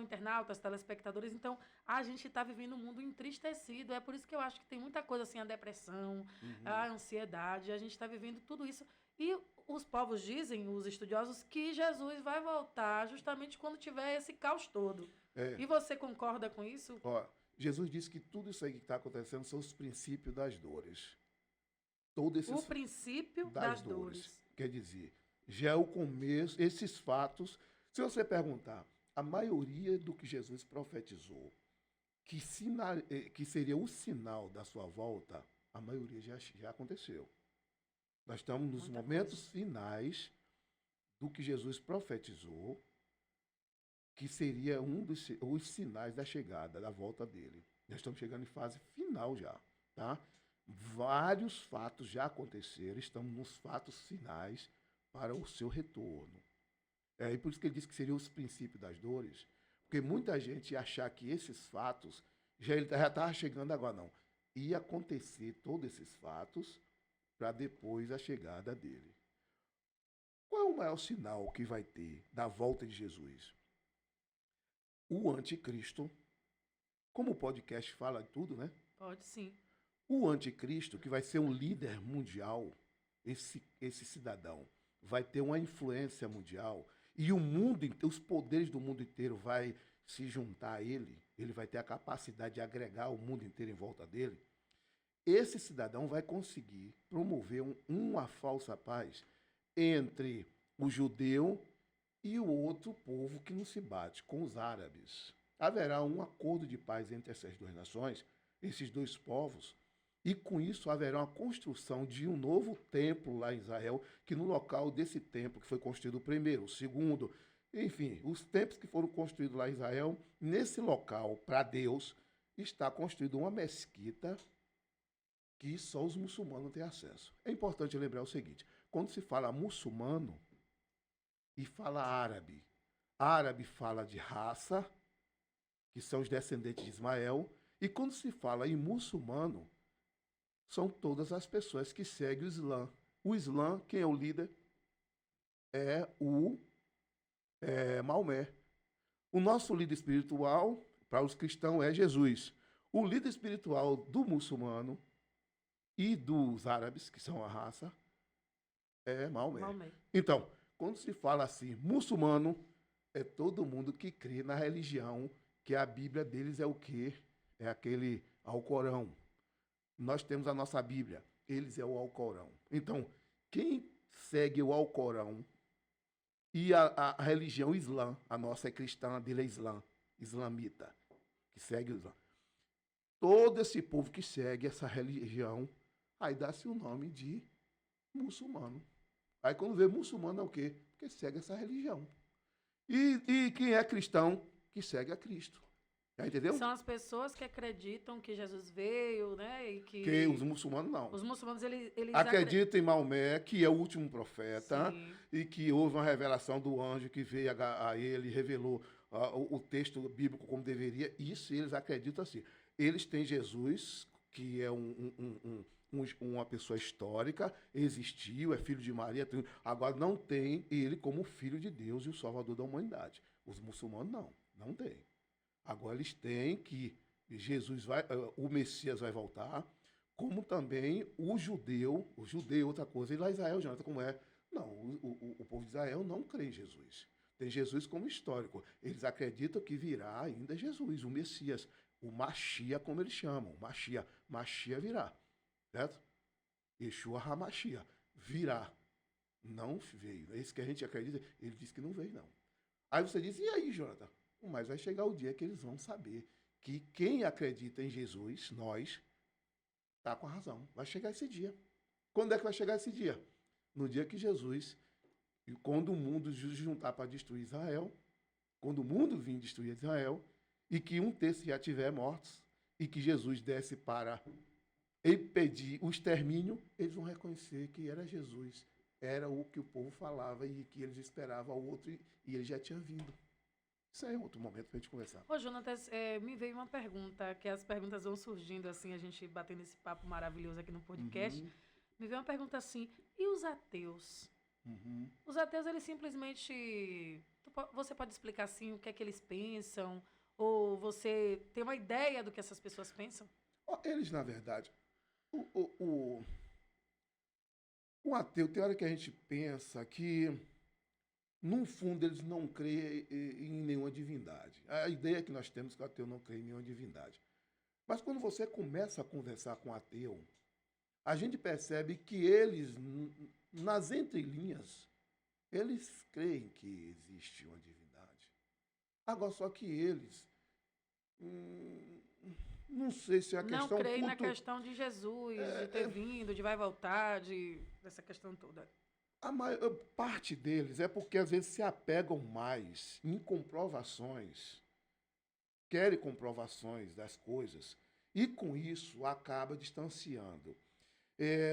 internautas, telespectadores. Então, a gente está vivendo um mundo entristecido. É por isso que eu acho que tem muita coisa assim, a depressão, a Uhum. ansiedade. A gente está vivendo tudo isso. E os povos dizem, os estudiosos, que Jesus vai voltar justamente quando tiver esse caos todo. É. E você concorda com isso? Ó, Jesus disse que tudo isso aí que está acontecendo são os princípios das dores. Todos O esses princípio das das dores. dores. Quer dizer, já é o começo, esses fatos. Se você perguntar, a maioria do que Jesus profetizou, que seria o sinal da sua volta, a maioria já aconteceu. Nós estamos nos Muita coisa. momentos finais do que Jesus profetizou, que seria os sinais da chegada, da volta dele. Nós estamos chegando em fase final já, tá? Vários fatos já aconteceram, estamos nos fatos finais para o seu retorno. E por isso que ele disse que seriam os princípios das dores, porque muita gente ia achar que esses fatos ele já estava chegando agora, não. Ia acontecer todos esses fatos para depois a chegada dele. Qual é o maior sinal que vai ter da volta de Jesus? O anticristo, como o podcast fala de tudo, né? Pode sim. O anticristo, que vai ser um líder mundial, esse cidadão, vai ter uma influência mundial e o mundo, os poderes do mundo inteiro vai se juntar a ele, ele vai ter a capacidade de agregar o mundo inteiro em volta dele. Esse cidadão vai conseguir promover uma falsa paz entre o judeu e o outro povo que não se bate, com os árabes. Haverá um acordo de paz entre essas duas nações, esses dois povos, e com isso haverá uma construção de um novo templo lá em Israel, que no local desse templo, que foi construído o primeiro, o segundo, enfim, os templos que foram construídos lá em Israel, nesse local, para Deus, está construída uma mesquita que só os muçulmanos têm acesso. É importante lembrar o seguinte: quando se fala muçulmano e fala árabe, árabe fala de raça, que são os descendentes de Ismael, e quando se fala em muçulmano, são todas as pessoas que seguem o Islã. O Islã, quem é o líder? É o Maomé. O nosso líder espiritual, para os cristãos, é Jesus. O líder espiritual do muçulmano e dos árabes, que são a raça, é Maomé. Maomé. Então, quando se fala assim, muçulmano, é todo mundo que crê na religião, que a Bíblia deles é o quê? É aquele Alcorão. Nós temos a nossa Bíblia, eles é o Alcorão. Então, quem segue o Alcorão e a religião Islã, a nossa é cristã, a dele é Islã, islamita, que segue o Islã. Todo esse povo que segue essa religião, aí dá-se o nome de muçulmano. Aí quando vê muçulmano é o quê? Porque segue essa religião. E quem é cristão, que segue a Cristo. Já entendeu? São as pessoas que acreditam que Jesus veio, né? E Que os que muçulmanos não. os muçulmanos, eles Acreditam em Maomé, que é o último profeta, Sim. e que houve uma revelação do anjo que veio a ele e revelou o texto bíblico como deveria. Isso eles acreditam assim. Eles têm Jesus, que é uma pessoa histórica, existiu, é filho de Maria, agora não tem ele como filho de Deus e o Salvador da humanidade. Os muçulmanos não tem. Agora eles têm que o Messias vai voltar, como também o judeu, outra coisa, e lá Israel, Jonathan, como é? Não, o povo de Israel não crê em Jesus. Tem Jesus como histórico. Eles acreditam que virá ainda Jesus, o Messias, o Machia, como eles chamam, Machia virá, certo? Yeshua HaMachia, virá. Não veio. É isso que a gente acredita. Ele disse que não veio, não. Aí você diz, e aí, Jonathan? Mas vai chegar o dia que eles vão saber que quem acredita em Jesus, nós, está com a razão. Vai chegar esse dia. Quando é que vai chegar esse dia? No dia que Jesus, e quando o mundo se juntar para destruir Israel, quando o mundo vir destruir Israel, e que um terço já tiver mortos, e que Jesus desce para impedir o extermínio, eles vão reconhecer que era Jesus, era o que o povo falava e que eles esperavam ao outro, e ele já tinha vindo. Isso é outro momento para a gente conversar. Ô, Jonatas, me veio uma pergunta, que as perguntas vão surgindo assim, a gente batendo esse papo maravilhoso aqui no podcast. Me veio uma pergunta assim, e os ateus? Os ateus, eles simplesmente... Você pode explicar assim o que é que eles pensam? Ou você tem uma ideia do que essas pessoas pensam? Eles, na verdade, o ateu, tem hora que a gente pensa que, no fundo, eles não creem em nenhuma divindade. A ideia que nós temos é que o ateu não crê em nenhuma divindade. Mas quando você começa a conversar com o ateu, a gente percebe que eles, nas entrelinhas, eles creem que existe uma divindade. Agora, só que eles, não sei se é a questão... Não creem na questão de Jesus, de ter vindo, de vai voltar, dessa questão toda. A maior parte deles é porque, às vezes, se apegam mais em comprovações, querem comprovações das coisas, e, com isso, acaba distanciando.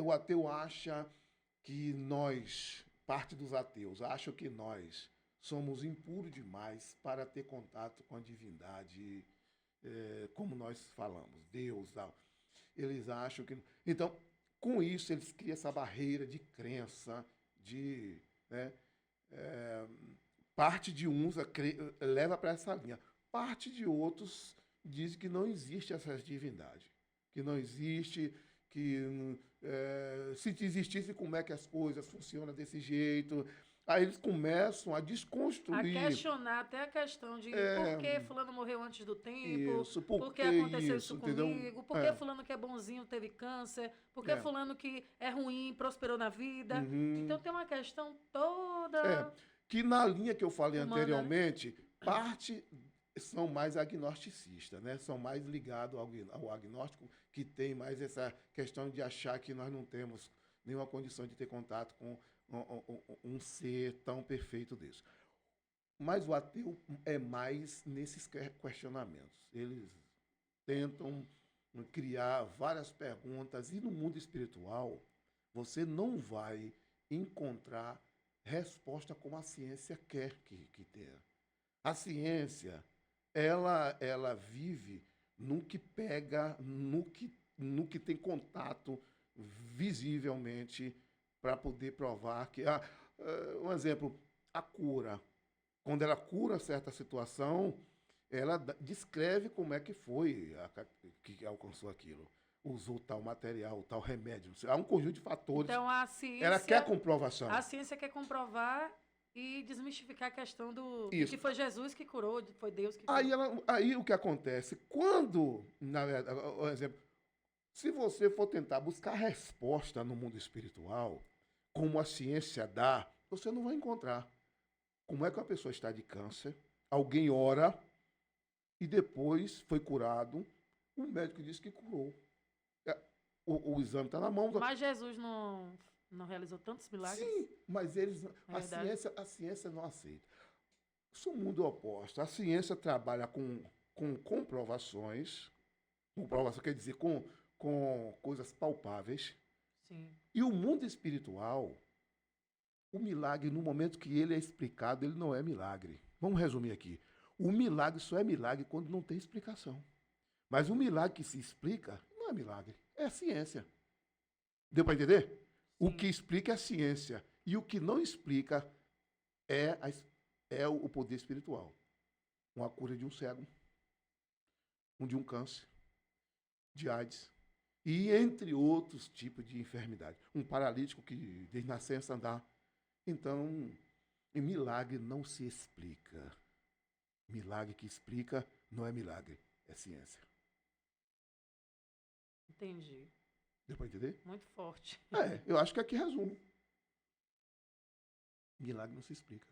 O ateu acha que nós, parte dos ateus, acham que nós somos impuros demais para ter contato com a divindade, como nós falamos, Deus. Tal. Eles acham que... Então, com isso, eles criam essa barreira de crença, parte de uns leva para essa linha. Parte de outros diz que não existe essa divindade, que não existe... que se existisse, como é que as coisas funcionam desse jeito. Aí eles começam a desconstruir. A questionar até a questão de por que fulano morreu antes do tempo, Isso, por que aconteceu isso entendeu? comigo, por que fulano que é bonzinho teve câncer, por que fulano que é ruim prosperou na vida. Então tem uma questão toda... que na linha que eu falei humana, anteriormente, né? Parte... são mais agnosticistas, né? São mais ligados ao agnóstico, que tem mais essa questão de achar que nós não temos nenhuma condição de ter contato com um ser tão perfeito desse. Mas o ateu é mais nesses questionamentos. Eles tentam criar várias perguntas, e no mundo espiritual você não vai encontrar resposta como a ciência quer que tenha. A ciência... Ela vive no que pega, no que tem contato visivelmente para poder provar que... um exemplo, a cura. Quando ela cura certa situação, ela descreve como é que foi que alcançou aquilo. Usou tal material, tal remédio. Há um conjunto de fatores. Então, a ciência... Ela quer comprovação. A ciência quer comprovar... e desmistificar a questão de que foi Jesus que curou, foi Deus que curou. Aí o que acontece? Quando, na verdade, por exemplo, se você for tentar buscar resposta no mundo espiritual, como a ciência dá, você não vai encontrar. Como é que a pessoa está de câncer, alguém ora e depois foi curado, o médico disse que curou. O exame está na mão. Mas Jesus não realizou tantos milagres? Sim, mas a ciência não aceita. Isso é o mundo oposto. A ciência trabalha com comprovações, comprovação quer dizer com coisas palpáveis. Sim. E o mundo espiritual, o milagre, no momento que ele é explicado, ele não é milagre. Vamos resumir aqui. O milagre só é milagre quando não tem explicação. Mas o milagre que se explica não é milagre, é ciência. Deu para entender? Sim. O que explica é a ciência. E o que não explica é o poder espiritual. Uma cura de um cego, de um câncer, de AIDS, e entre outros tipos de enfermidade. Um paralítico que desde nascença andar. Então, milagre não se explica. Milagre que explica não é milagre, é ciência. Entendi. Deu para entender? Muito forte. Eu acho que aqui resume. Milagre não se explica.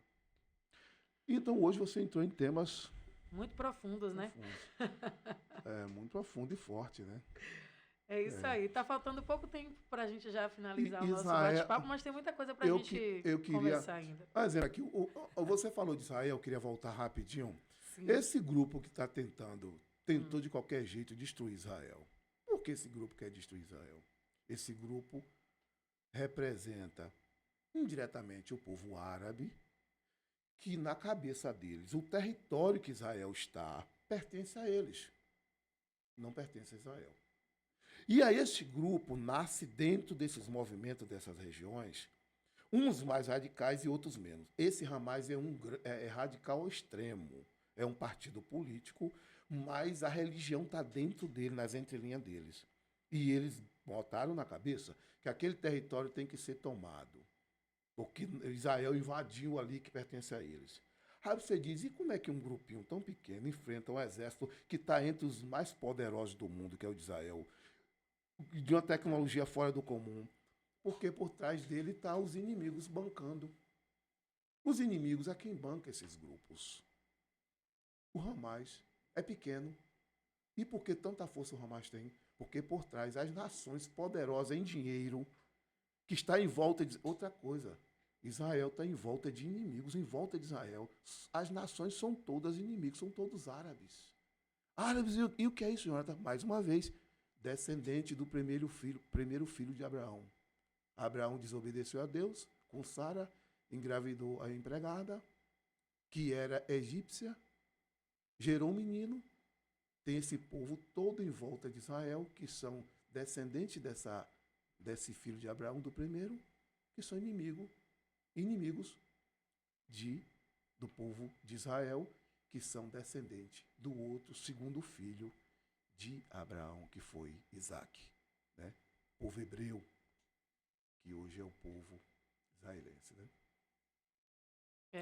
Então, hoje você entrou em temas muito profundos, né? Muito profundo e forte, né? É isso aí. Tá faltando pouco tempo para a gente já finalizar o nosso Israel, bate-papo, mas tem muita coisa para a gente conversar ainda. Aqui, você falou de Israel, eu queria voltar rapidinho. Sim. Esse grupo que está tentou de qualquer jeito destruir Israel. Por que esse grupo quer destruir Israel? Esse grupo representa indiretamente o povo árabe, que na cabeça deles, o território que Israel está pertence a eles, não pertence a Israel. E aí esse grupo nasce dentro desses movimentos, dessas regiões, uns mais radicais e outros menos. Esse Hamas é radical ao extremo, é um partido político, mas a religião está dentro dele, nas entrelinhas deles. E eles botaram na cabeça que aquele território tem que ser tomado, porque Israel invadiu ali que pertence a eles. Aí você diz, e como é que um grupinho tão pequeno enfrenta um exército que está entre os mais poderosos do mundo, que é o de Israel, de uma tecnologia fora do comum? Porque por trás dele estão os inimigos bancando. Os inimigos é quem banca esses grupos. O Hamas é pequeno. E por que tanta força o Hamas tem? Porque por trás as nações poderosas em dinheiro, que está em volta de outra coisa. Israel está em volta de inimigos, em volta de Israel. As nações são todas inimigos, são todos árabes. Árabes, e o que é isso, Jonathan? Mais uma vez, descendente do primeiro filho de Abraão. Abraão desobedeceu a Deus, com Sara, engravidou a empregada, que era egípcia, gerou um menino. Tem esse povo todo em volta de Israel, que são descendentes desse filho de Abraão, do primeiro, que são inimigos do povo de Israel, que são descendentes do outro, segundo filho de Abraão, que foi Isaac, né? Povo hebreu, que hoje é o povo israelense, né?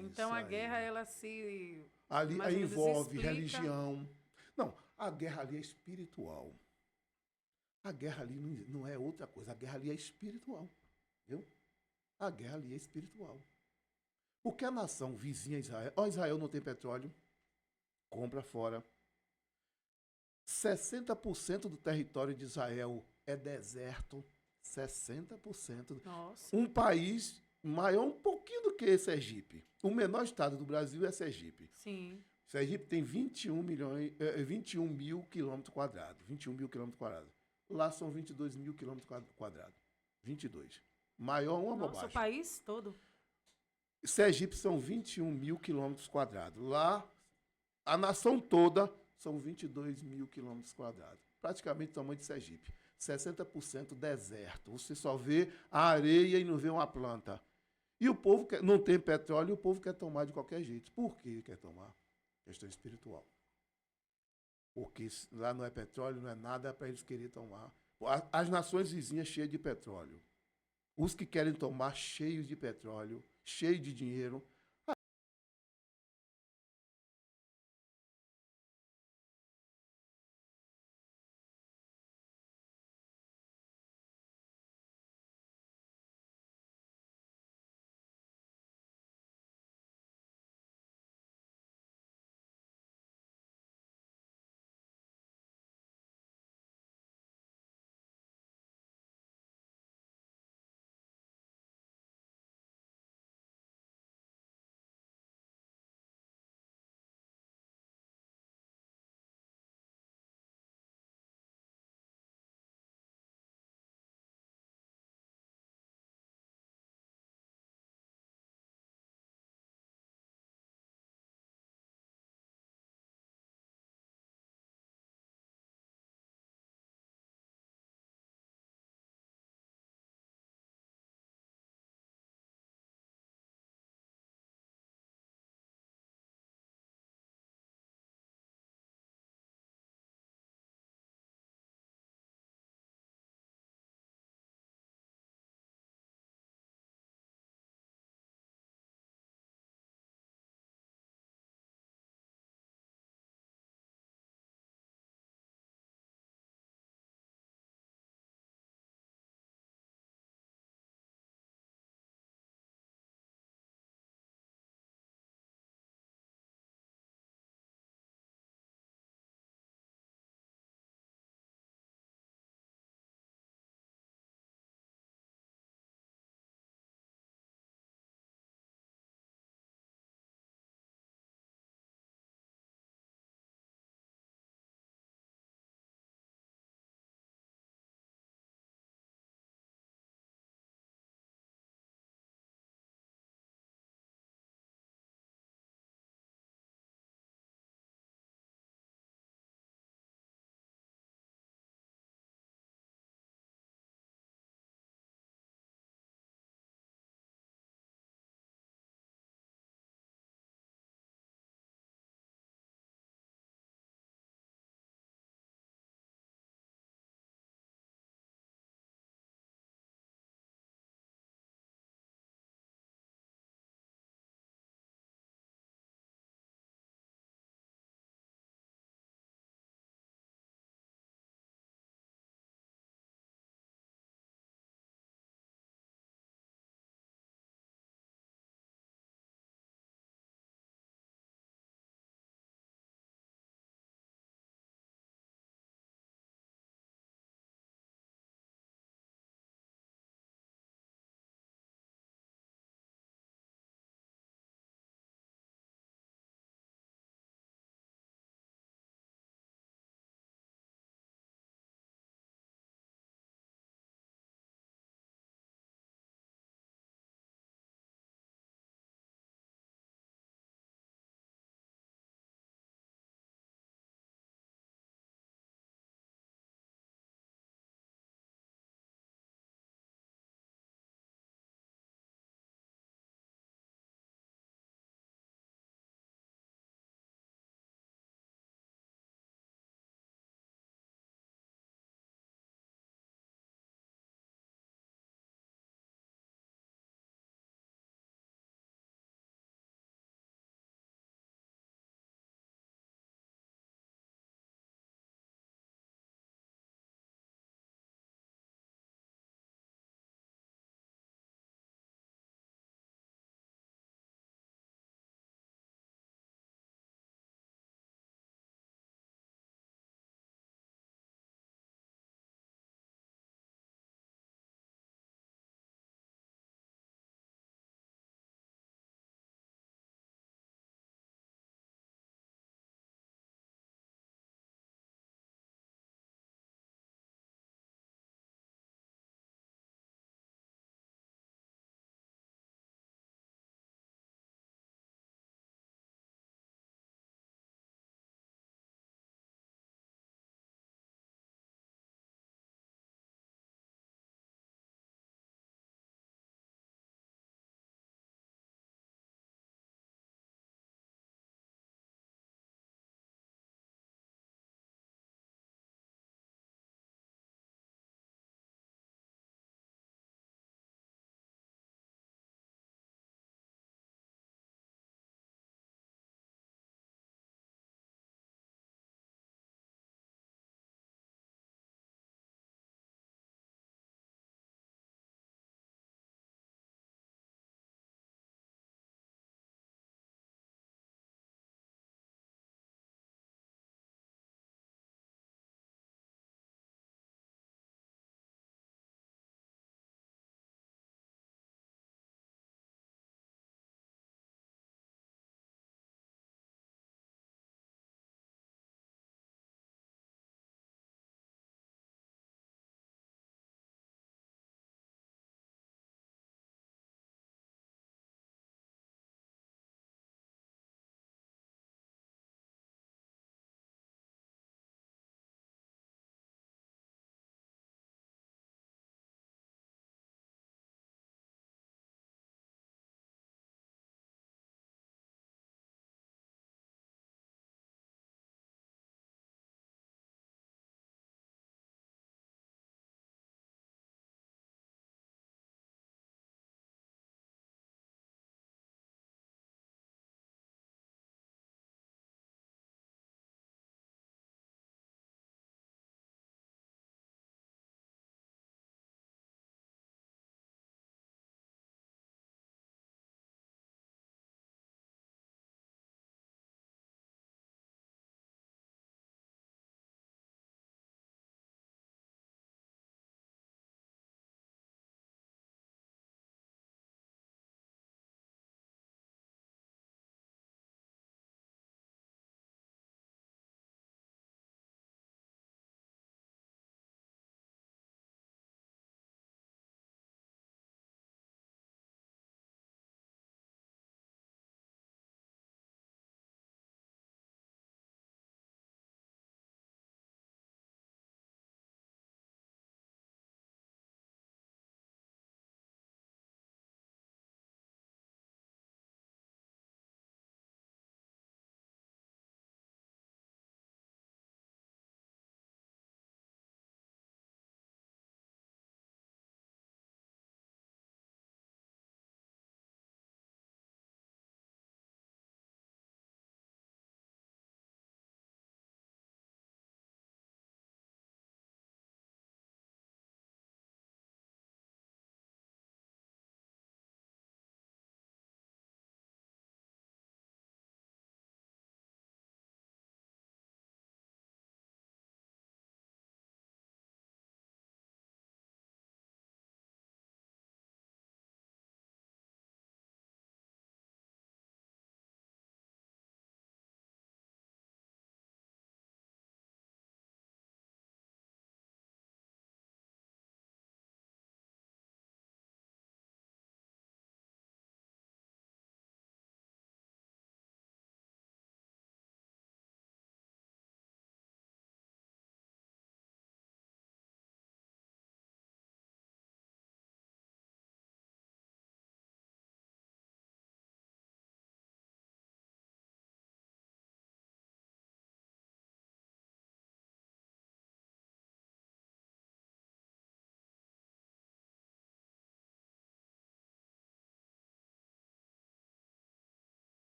Então a guerra, ela se... ali envolve religião. Não, a guerra ali é espiritual. A guerra ali não é outra coisa, a guerra ali é espiritual, viu? A guerra ali é espiritual. Porque a nação vizinha a Israel... Israel não tem petróleo, compra fora. 60% do território de Israel é deserto. 60%. Nossa. Um país maior um pouquinho do que Sergipe. O menor estado do Brasil é Sergipe. Sim. Sergipe tem 21 mil quilômetros quadrados. 21 mil quilômetros quadrados. Lá são 22 mil quilômetros quadrados. 22. Maior uma bobagem. Nosso país todo. Sergipe são 21 mil quilômetros quadrados. Lá, a nação toda são 22 mil quilômetros quadrados. Praticamente o tamanho de Sergipe. 60% deserto. Você só vê a areia e não vê uma planta. E o povo não tem petróleo e o povo quer tomar de qualquer jeito. Por que quer tomar? Questão espiritual. Porque lá não é petróleo, não é nada para eles quererem tomar. As nações vizinhas cheias de petróleo. Os que querem tomar cheios de petróleo, cheios de dinheiro,